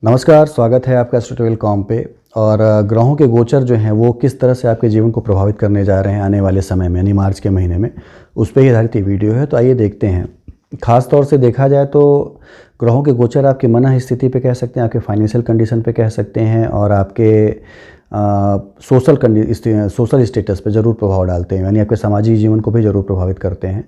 नमस्कार, स्वागत है आपका एस्ट्रो12 पे। और ग्रहों के गोचर जो हैं वो किस तरह से आपके जीवन को प्रभावित करने जा रहे हैं आने वाले समय में, यानी मार्च के महीने में, उस पर ही आधारित ये वीडियो है। तो आइए देखते हैं। ख़ास तौर से देखा जाए तो ग्रहों के गोचर आपकी मन स्थिति पे कह सकते हैं, आपके फाइनेंशियल कंडीशन पे कह सकते हैं, और आपके सोशल स्टेटस पे ज़रूर प्रभाव डालते हैं, यानी आपके सामाजिक जीवन को भी ज़रूर प्रभावित करते हैं।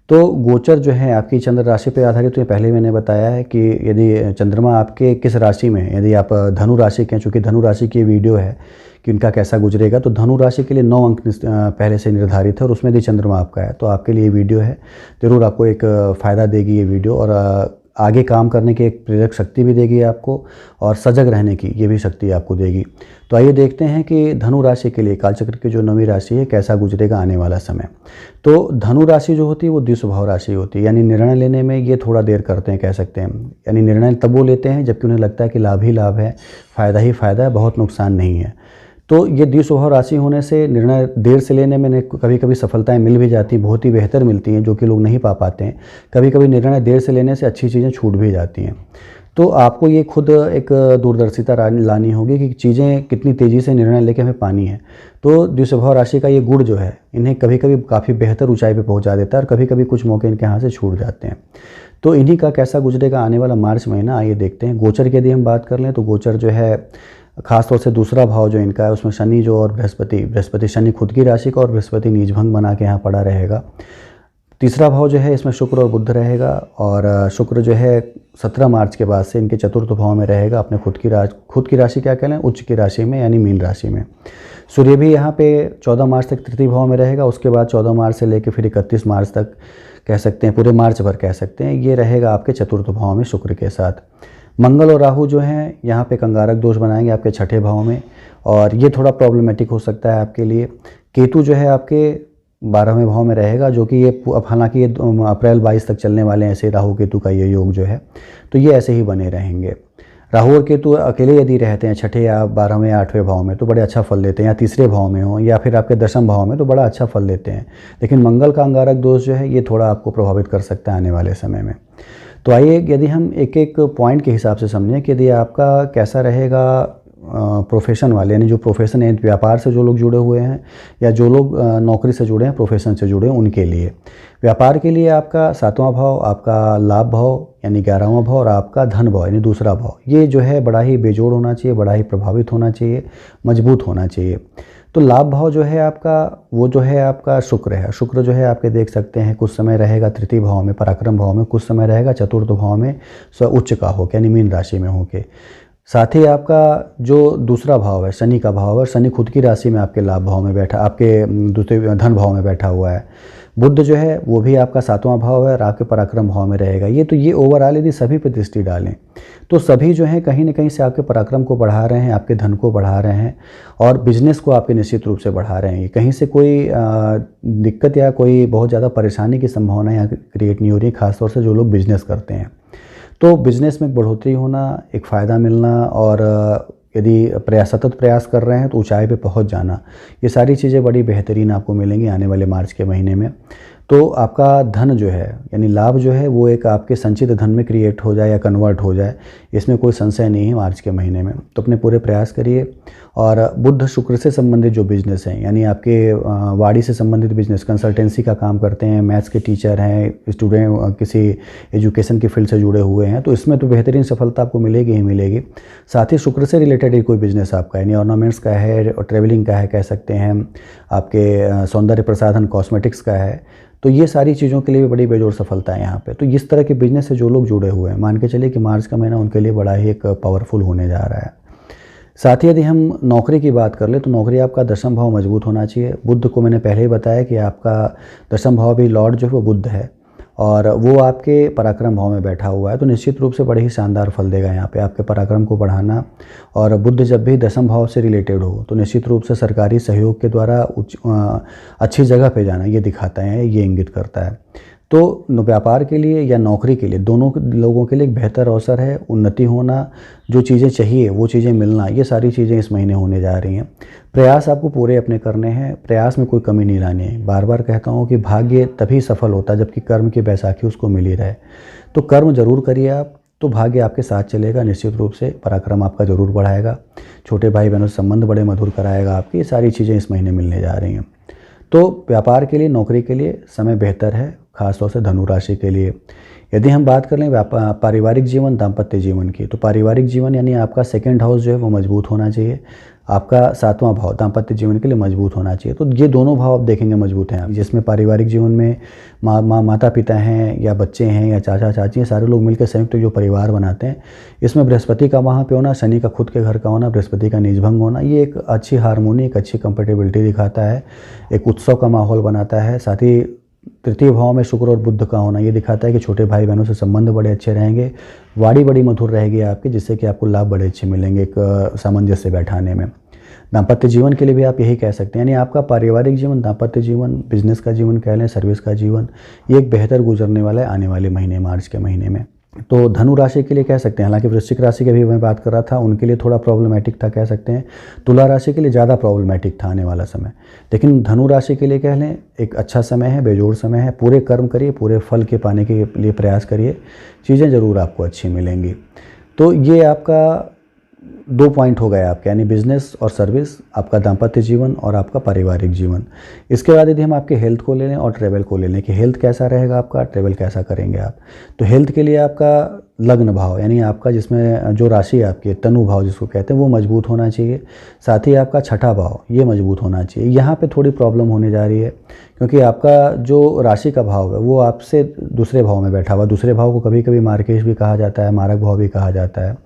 तो गोचर जो है आपकी चंद्र राशि पे आधारित, तो ये पहले मैंने बताया है कि यदि चंद्रमा आपके किस राशि में, यदि आप धनु राशि के हैं, चूँकि धनु राशि की वीडियो है कि उनका कैसा गुजरेगा, तो धनु राशि के लिए 9 अंक पहले से निर्धारित है और उसमें यदि चंद्रमा आपका है तो आपके लिए वीडियो है, ज़रूर आपको एक फ़ायदा देगी ये वीडियो, और आगे काम करने की एक प्रेरक शक्ति भी देगी आपको, और सजग रहने की ये भी शक्ति आपको देगी। तो आइए देखते हैं कि धनु राशि के लिए कालचक्र की जो 9वीं राशि है कैसा गुजरेगा आने वाला समय। तो धनु राशि जो होती है वो द्विस्वभाव राशि होती है, यानी निर्णय लेने में ये थोड़ा देर करते हैं कह सकते हैं। यानी निर्णय तब वो लेते हैं जबकि उन्हें लगता है कि लाभ ही लाभ है, फ़ायदा ही फ़ायदा है, बहुत नुकसान नहीं है। तो ये द्विस्वभाव राशि होने से निर्णय देर से लेने में कभी कभी सफलताएं मिल भी जाती हैं, बहुत ही बेहतर मिलती हैं, जो कि लोग नहीं पा पाते हैं। कभी कभी निर्णय देर से लेने से अच्छी चीज़ें छूट भी जाती हैं। तो आपको ये खुद एक दूरदर्शिता लानी होगी कि चीज़ें कितनी तेज़ी से निर्णय लेके हमें पानी है। तो द्विस्वभाव राशि का ये गुण जो है इन्हें कभी कभी काफ़ी बेहतर ऊंचाई पे पहुंचा देता है, और कभी कभी कुछ मौके इनके हाथ से छूट जाते हैं। तो इन्हीं का कैसा गुजरेगा आने वाला मार्च महीना, आइए देखते हैं। गोचर की यदि हम बात कर लें तो गोचर जो है खासतौर से दूसरा भाव जो इनका है उसमें शनि जो और बृहस्पति शनि खुद की राशि का और बृहस्पति नीचभंग बना के यहाँ पड़ा रहेगा। तीसरा भाव जो है इसमें शुक्र और बुध रहेगा, और शुक्र जो है 17 मार्च के बाद से इनके चतुर्थ भाव में रहेगा, अपने खुद की राशि क्या कह लें, उच्च की राशि में, यानी मीन राशि में। सूर्य भी यहाँ पे 14 मार्च तक तृतीय भाव में रहेगा, उसके बाद 14 मार्च से लेकर फिर 31 मार्च तक कह सकते हैं, पूरे मार्च भर कह सकते हैं, ये रहेगा आपके चतुर्थ भाव में शुक्र के साथ। मंगल और राहु जो हैं यहाँ पे कंगारक दोष बनाएंगे आपके छठे भाव में, और ये थोड़ा प्रॉब्लमेटिक हो सकता है आपके लिए। केतु जो है आपके 12वें भाव में रहेगा, जो कि ये हालांकि ये अप्रैल 22 तक चलने वाले हैं, ऐसे राहु केतु का ये योग जो है, तो ये ऐसे ही बने रहेंगे। राहु और केतु अकेले यदि रहते हैं छठे या 12वें या 8वें भाव में तो बड़े अच्छा फल देते हैं, या तीसरे भाव में हो या फिर आपके दशम भाव में तो बड़ा अच्छा फल देते हैं। लेकिन मंगल का अंगारक दोष जो है ये थोड़ा आपको प्रभावित कर सकता है आने वाले समय में। तो आइए यदि हम एक एक पॉइंट के हिसाब से समझें कि यदि आपका कैसा रहेगा प्रोफेशन वाले, यानी जो प्रोफेशन है, व्यापार से जो लोग जुड़े हुए हैं या जो लोग नौकरी से जुड़े हैं, प्रोफेशन से जुड़े हैं, उनके लिए। व्यापार के लिए आपका 7वां भाव, आपका लाभ भाव यानी 11वां भाव, और आपका धन भाव यानी दूसरा भाव, ये जो है बड़ा ही बेजोड़ होना चाहिए, बड़ा ही प्रभावित होना चाहिए, मजबूत होना चाहिए। तो लाभ भाव जो है आपका, वो जो है आपका शुक्र है। शुक्र जो है आपके देख सकते हैं कुछ समय रहेगा तृतीय भाव में, पराक्रम भाव में, कुछ समय रहेगा चतुर्थ भाव में उच्च का होकर, यानी मीन राशि में होके। साथ ही आपका जो दूसरा भाव है शनि का भाव है, शनि खुद की राशि में आपके लाभ भाव में बैठा, आपके दूसरे धन भाव में बैठा हुआ है। बुध जो है वो भी आपका 7वां भाव है और आपके पराक्रम भाव में रहेगा। ये ओवरऑल यदि सभी पे दृष्टि डालें तो सभी जो है कहीं ना कहीं से आपके पराक्रम को बढ़ा रहे हैं, आपके धन को बढ़ा रहे हैं, और बिजनेस को आपके निश्चित रूप से बढ़ा रहे हैं। कहीं से कोई दिक्कत या कोई बहुत ज़्यादा परेशानी की संभावना यहाँ क्रिएट नहीं हो रही, खासतौर से जो लोग बिजनेस करते हैं। तो बिजनेस में बढ़ोतरी होना, एक फ़ायदा मिलना, और यदि सतत प्रयास कर रहे हैं तो ऊंचाई पे पहुंच जाना, ये सारी चीज़ें बड़ी बेहतरीन आपको मिलेंगी आने वाले मार्च के महीने में। तो आपका धन जो है यानी लाभ जो है वो एक आपके संचित धन में क्रिएट हो जाए या कन्वर्ट हो जाए, इसमें कोई संशय नहीं है मार्च के महीने में। तो अपने पूरे प्रयास करिए। और बुध शुक्र से संबंधित जो बिजनेस हैं, यानी आपके वाणी से संबंधित बिजनेस, कंसल्टेंसी का काम करते हैं, मैथ्स के टीचर हैं, स्टूडेंट किसी एजुकेशन की फील्ड से जुड़े हुए हैं, तो इसमें तो बेहतरीन सफलता आपको मिलेगी ही मिलेगी। साथ ही शुक्र से रिलेटेड कोई बिजनेस आपका, यानी ऑर्नामेंट्स का है और ट्रेवलिंग का है कह सकते हैं, आपके सौंदर्य प्रसाधन कॉस्मेटिक्स का है, तो ये सारी चीज़ों के लिए भी बड़ी बेजोड़ सफलता है यहाँ पे। तो इस तरह के बिजनेस से जो लोग जुड़े हुए हैं, मान के चलिए कि मार्च का महीना उनके लिए बड़ा ही एक पावरफुल होने जा रहा है। साथ ही यदि हम नौकरी की बात कर ले तो नौकरी आपका दशम भाव मजबूत होना चाहिए। बुध को मैंने पहले ही बताया कि आपका दशम भाव भी लॉर्ड जो है वो बुध है, और वो आपके पराक्रम भाव में बैठा हुआ है, तो निश्चित रूप से बड़े ही शानदार फल देगा यहाँ पे आपके पराक्रम को बढ़ाना। और बुध जब भी दशम भाव से रिलेटेड हो तो निश्चित रूप से सरकारी सहयोग के द्वारा अच्छी जगह पे जाना ये दिखाता है, ये इंगित करता है। तो व्यापार के लिए या नौकरी के लिए, दोनों लोगों के लिए एक बेहतर अवसर है। उन्नति होना, जो चीज़ें चाहिए वो चीज़ें मिलना, ये सारी चीज़ें इस महीने होने जा रही हैं। प्रयास आपको पूरे अपने करने हैं, प्रयास में कोई कमी नहीं लानी है। बार बार कहता हूँ कि भाग्य तभी सफल होता है जबकि कर्म की बैसाखी उसको मिली रहे। तो कर्म जरूर करिए आप, तो भाग्य आपके साथ चलेगा, निश्चित रूप से पराक्रम आपका ज़रूर बढ़ाएगा, छोटे भाई बहनों से संबंध बड़े मधुर कराएगा आपकी, ये सारी चीज़ें इस महीने मिलने जा रही हैं। तो व्यापार के लिए, नौकरी के लिए समय बेहतर है, खासतौर से धनु राशि के लिए। यदि हम बात कर लें पारिवारिक जीवन, दाम्पत्य जीवन की, तो पारिवारिक जीवन यानी आपका सेकंड हाउस जो है वो मजबूत होना चाहिए, आपका 7वां भाव दाम्पत्य जीवन के लिए मजबूत होना चाहिए। तो ये दोनों भाव आप देखेंगे मजबूत हैं, जिसमें पारिवारिक जीवन में माता पिता हैं या बच्चे हैं या चाचा चाची हैं, सारे लोग मिलकर संयुक्त जो परिवार बनाते हैं। इसमें बृहस्पति का वहाँ पे होना, शनि का खुद के घर का होना, बृहस्पति का नीचभंग होना, ये एक अच्छी हारमोनी, एक अच्छी कंपेटेबिलिटी दिखाता है, एक उत्सव का माहौल बनाता है। साथ ही तृतीय भाव में शुक्र और बुध का होना ये दिखाता है कि छोटे भाई बहनों से संबंध बड़े अच्छे रहेंगे, वाणी बड़ी मधुर रहेगी आपकी, जिससे कि आपको लाभ बड़े अच्छे मिलेंगे एक सामंजस्य बैठाने में। दाम्पत्य जीवन के लिए भी आप यही कह सकते हैं, यानी आपका पारिवारिक जीवन, दाम्पत्य जीवन, बिजनेस का जीवन कह लें, सर्विस का जीवन, ये एक बेहतर गुजरने वाला है आने वाले महीने, मार्च के महीने में। तो धनु राशि के लिए कह सकते हैं, हालांकि वृश्चिक राशि की भी मैं बात कर रहा था, उनके लिए थोड़ा प्रॉब्लमेटिक था कह सकते हैं, तुला राशि के लिए ज़्यादा प्रॉब्लमेटिक था आने वाला समय, लेकिन धनु राशि के लिए कह लें एक अच्छा समय है, बेजोड़ समय है। पूरे कर्म करिए, पूरे फल के पाने के लिए प्रयास करिए, चीज़ें ज़रूर आपको अच्छी मिलेंगी। तो ये आपका 2 पॉइंट हो गए आपके, यानी बिजनेस और सर्विस, आपका दाम्पत्य जीवन और आपका पारिवारिक जीवन। इसके बाद यदि हम आपके हेल्थ को ले लें और ट्रैवल को ले लें कि हेल्थ कैसा रहेगा आपका, ट्रैवल कैसा करेंगे आप, तो हेल्थ के लिए आपका लग्न भाव, यानी आपका जिसमें जो राशि आपकी तनु भाव जिसको कहते हैं, वो मजबूत होना चाहिए। साथ ही आपका छठा भाव ये मजबूत होना चाहिए। यहाँ पे थोड़ी प्रॉब्लम होने जा रही है, क्योंकि आपका जो राशि का भाव है वो आपसे दूसरे भाव में बैठा हुआ। दूसरे भाव को कभी कभी मार्केश भी कहा जाता है, मारक भाव भी कहा जाता है।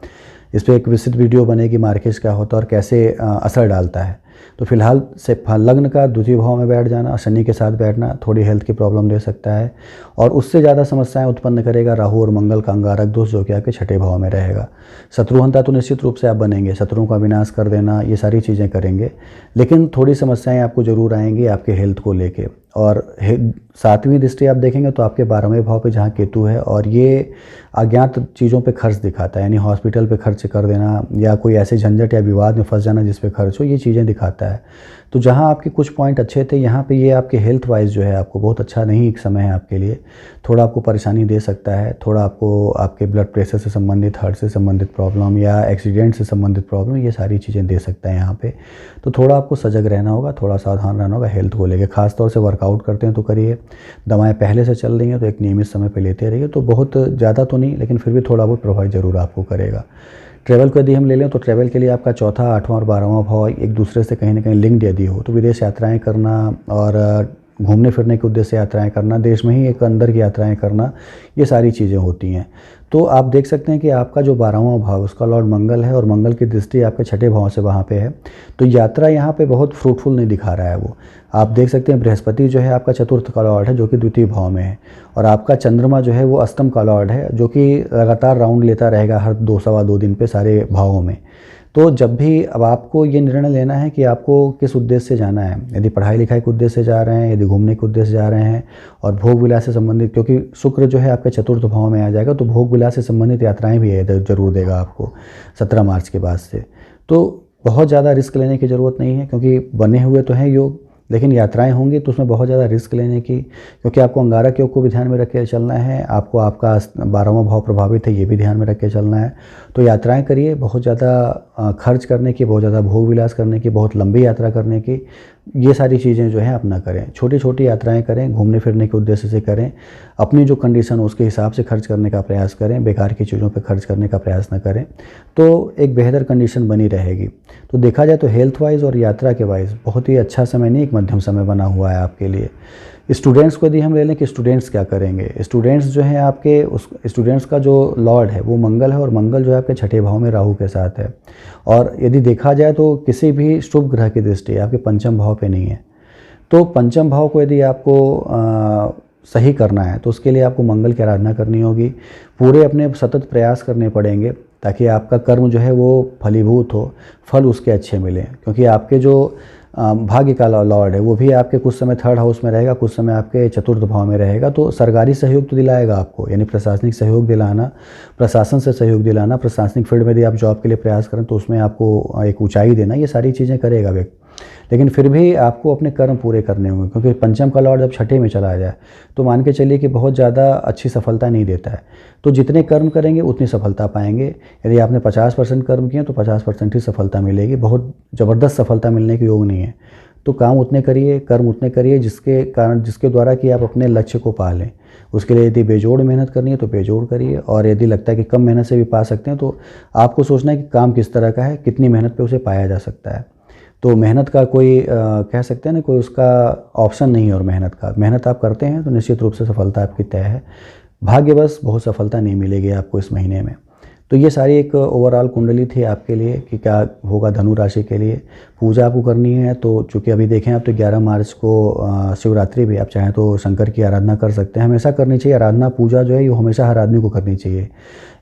इस पर एक विस्तृत वीडियो बनेगी, मार्केश क्या होता है और कैसे असर डालता है। तो फिलहाल से लग्न का द्वितीय भाव में बैठ जाना, शनि के साथ बैठना थोड़ी हेल्थ की प्रॉब्लम दे सकता है, और उससे ज़्यादा समस्याएं उत्पन्न करेगा राहु और मंगल का अंगारक दोष, जो कि आपके छठे भाव में रहेगा। शत्रुहंता तो निश्चित रूप से आप बनेंगे, शत्रुओं का विनाश कर देना, ये सारी चीज़ें करेंगे, लेकिन थोड़ी समस्याएं आपको ज़रूर आएंगी आपके हेल्थ को लेके। और 7वीं दृष्टि आप देखेंगे तो आपके 12वें भाव पे जहाँ केतु है, और ये अज्ञात चीज़ों पे खर्च दिखाता है, यानी हॉस्पिटल पे खर्च कर देना या कोई ऐसे झंझट या विवाद में फंस जाना जिस पे खर्च हो, ये चीज़ें दिखाता है। तो जहाँ आपके कुछ पॉइंट अच्छे थे, यहाँ पे ये आपके हेल्थ वाइज जो है आपको बहुत अच्छा नहीं एक समय है आपके लिए, थोड़ा आपको परेशानी दे सकता है, थोड़ा आपको आपके ब्लड प्रेशर से संबंधित, हार्ट से संबंधित प्रॉब्लम या एक्सीडेंट से संबंधित प्रॉब्लम, ये सारी चीज़ें दे सकता है यहाँ पे। तो थोड़ा आपको सजग रहना होगा, थोड़ा सावधान रहना होगा हेल्थ को लेकर। खासतौर से वर्कआउट करते हैं तो करिए, दवाएँ पहले से चल रही हैं तो एक नियमित समय पर लेते रहिए, तो बहुत ज़्यादा तो नहीं, लेकिन फिर भी थोड़ा बहुत प्रभावित जरूर आपको करेगा। ट्रैवल को यदि हम ले लें तो ट्रैवल के लिए आपका चौथा, 8वां और 12वां भाव एक दूसरे से कहीं ना कहीं लिंक्ड यदि हो, तो विदेश यात्राएं करना और घूमने फिरने के उद्देश्य से यात्राएं करना, देश में ही एक अंदर की यात्राएं करना, ये सारी चीज़ें होती हैं। तो आप देख सकते हैं कि आपका जो 12वां भाव उसका लॉर्ड मंगल है, और मंगल की दृष्टि आपके छठे भाव से वहाँ पे है, तो यात्रा यहाँ पे बहुत फ्रूटफुल नहीं दिखा रहा है वो। आप देख सकते हैं बृहस्पति जो है आपका चतुर्थ का लॉर्ड है, जो कि द्वितीय भाव में है, और आपका चंद्रमा जो है वो अष्टम का लॉर्ड है, जो कि लगातार राउंड लेता रहेगा हर 2-2 दिन पे सारे भावों में। तो जब भी अब आपको ये निर्णय लेना है कि आपको किस उद्देश्य से जाना है, यदि पढ़ाई लिखाई के उद्देश्य से जा रहे हैं, यदि घूमने के उद्देश्य से जा रहे हैं, और भोग विलास से संबंधित, क्योंकि शुक्र जो है आपके चतुर्थ भाव में आ जाएगा, तो भोग विलास से संबंधित यात्राएं भी जरूर देगा आपको 17 मार्च के बाद से। तो बहुत ज़्यादा रिस्क लेने की ज़रूरत नहीं है, क्योंकि बने हुए तो हैं योग, लेकिन यात्राएं होंगी तो उसमें बहुत ज़्यादा रिस्क लेने की, क्योंकि आपको अंगारक योग को भी ध्यान में रख के चलना है, आपको आपका 12वां भाव प्रभावित है ये भी ध्यान में रख के चलना है। तो यात्राएं करिए, बहुत ज़्यादा खर्च करने की, बहुत ज़्यादा भोग विलास करने की, बहुत लंबी यात्रा करने की, ये सारी चीज़ें जो है आप ना करें। छोटी छोटी यात्राएं करें, घूमने फिरने के उद्देश्य से करें, अपनी जो कंडीशन हो उसके हिसाब से खर्च करने का प्रयास करें, बेकार की चीज़ों पे खर्च करने का प्रयास ना करें, तो एक बेहतर कंडीशन बनी रहेगी। तो देखा जाए तो हेल्थ वाइज और यात्रा के वाइज बहुत ही अच्छा समय नहीं, एक मध्यम समय बना हुआ है आपके लिए। स्टूडेंट्स को यदि हम ले लें कि स्टूडेंट्स क्या करेंगे, स्टूडेंट्स जो हैं आपके, उस स्टूडेंट्स का जो लॉर्ड है वो मंगल है, और मंगल जो है आपके छठे भाव में राहु के साथ है, और यदि देखा जाए तो किसी भी शुभ ग्रह की दृष्टि आपके पंचम भाव पे नहीं है। तो पंचम भाव को यदि आपको सही करना है तो उसके लिए आपको मंगल की आराधना करनी होगी, पूरे अपने सतत प्रयास करने पड़ेंगे, ताकि आपका कर्म जो है वो फलीभूत हो, फल उसके अच्छे मिलें। क्योंकि आपके जो भाग्य का लॉर्ड है वो भी आपके कुछ समय 3rd हाउस में रहेगा, कुछ समय आपके चतुर्थ भाव में रहेगा, तो सरकारी सहयोग तो दिलाएगा आपको, यानी प्रशासनिक सहयोग दिलाना, प्रशासन से सहयोग दिलाना, प्रशासनिक फील्ड में यदि आप जॉब के लिए प्रयास करें तो उसमें आपको एक ऊंचाई देना, ये सारी चीज़ें करेगा व्यक्ति। लेकिन फिर भी आपको अपने कर्म पूरे करने होंगे, क्योंकि पंचम का लॉर्ड जब छठे में चला जाए तो मान के चलिए कि बहुत ज़्यादा अच्छी सफलता नहीं देता है। तो जितने कर्म करेंगे उतनी सफलता पाएंगे। यदि आपने 50% कर्म किए तो 50% ही सफलता मिलेगी, बहुत ज़बरदस्त सफलता मिलने के योग नहीं है। तो काम उतने करिए, कर्म उतने करिए जिसके द्वारा कि आप अपने लक्ष्य को पा लें। उसके लिए यदि बेजोड़ मेहनत करनी है तो बेजोड़ करिए, और यदि लगता है कि कम मेहनत से भी पा सकते हैं तो आपको सोचना है कि काम किस तरह का है, कितनी मेहनत पे उसे पाया जा सकता है। तो मेहनत का कोई कह सकते हैं ना, कोई उसका ऑप्शन नहीं है। और मेहनत आप करते हैं तो निश्चित रूप से सफलता आपकी तय है। भाग्यवश बहुत सफलता नहीं मिलेगी आपको इस महीने में। तो ये सारी एक ओवरऑल कुंडली थी आपके लिए कि क्या होगा धनु राशि के लिए। पूजा आपको करनी है तो चूँकि अभी देखें आप तो 11 मार्च को शिवरात्रि भी, आप चाहें तो शंकर की आराधना कर सकते हैं। हमेशा करनी चाहिए आराधना, पूजा जो है ये हमेशा हर आदमी को करनी चाहिए।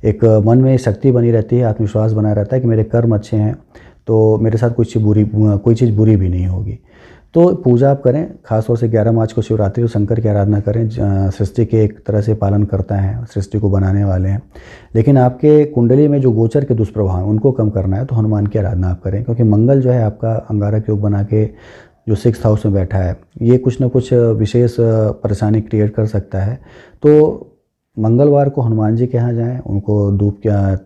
एक मन में शक्ति बनी रहती है, आत्मविश्वास बना रहता है कि मेरे कर्म अच्छे हैं तो मेरे साथ कोई चीज़ बुरी भी नहीं होगी। तो पूजा आप करें, खासतौर से 11 मार्च को शिवरात्रि और शंकर की आराधना करें। सृष्टि के एक तरह से पालन करता है, सृष्टि को बनाने वाले हैं। लेकिन आपके कुंडली में जो गोचर के दुष्प्रभाव हैं उनको कम करना है तो हनुमान की आराधना आप करें, क्योंकि मंगल जो है आपका अंगारक योग बना के जो 6th हाउस में बैठा है, ये कुछ ना कुछ विशेष परेशानी क्रिएट कर सकता है। तो मंगलवार को हनुमान जी के यहाँ जाएँ, उनको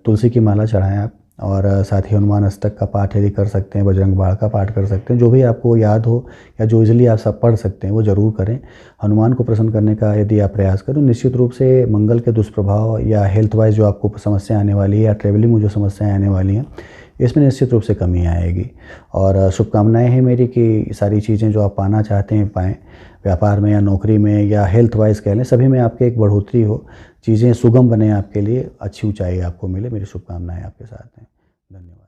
तुलसी की माला चढ़ाएँ आप, और साथ ही हनुमान अष्टक का पाठ यदि कर सकते हैं, बजरंग बाण का पाठ कर सकते हैं, जो भी आपको याद हो या जो इजीली आप सब पढ़ सकते हैं वो ज़रूर करें। हनुमान को प्रसन्न करने का यदि आप प्रयास करें, निश्चित रूप से मंगल के दुष्प्रभाव या हेल्थ वाइज जो आपको समस्या आने वाली है या ट्रेवलिंग में जो समस्याएं आने वाली हैं, इसमें निश्चित रूप से कमी आएगी। और शुभकामनाएँ हैं मेरी कि सारी चीज़ें जो आप पाना चाहते हैं पाएँ, व्यापार में या नौकरी में या हेल्थ वाइज कह लें, सभी में आपके एक बढ़ोतरी हो, चीज़ें सुगम बने आपके लिए, अच्छी ऊंचाई आपको मिले। मेरी शुभकामनाएं आपके साथ हैं। धन्यवाद।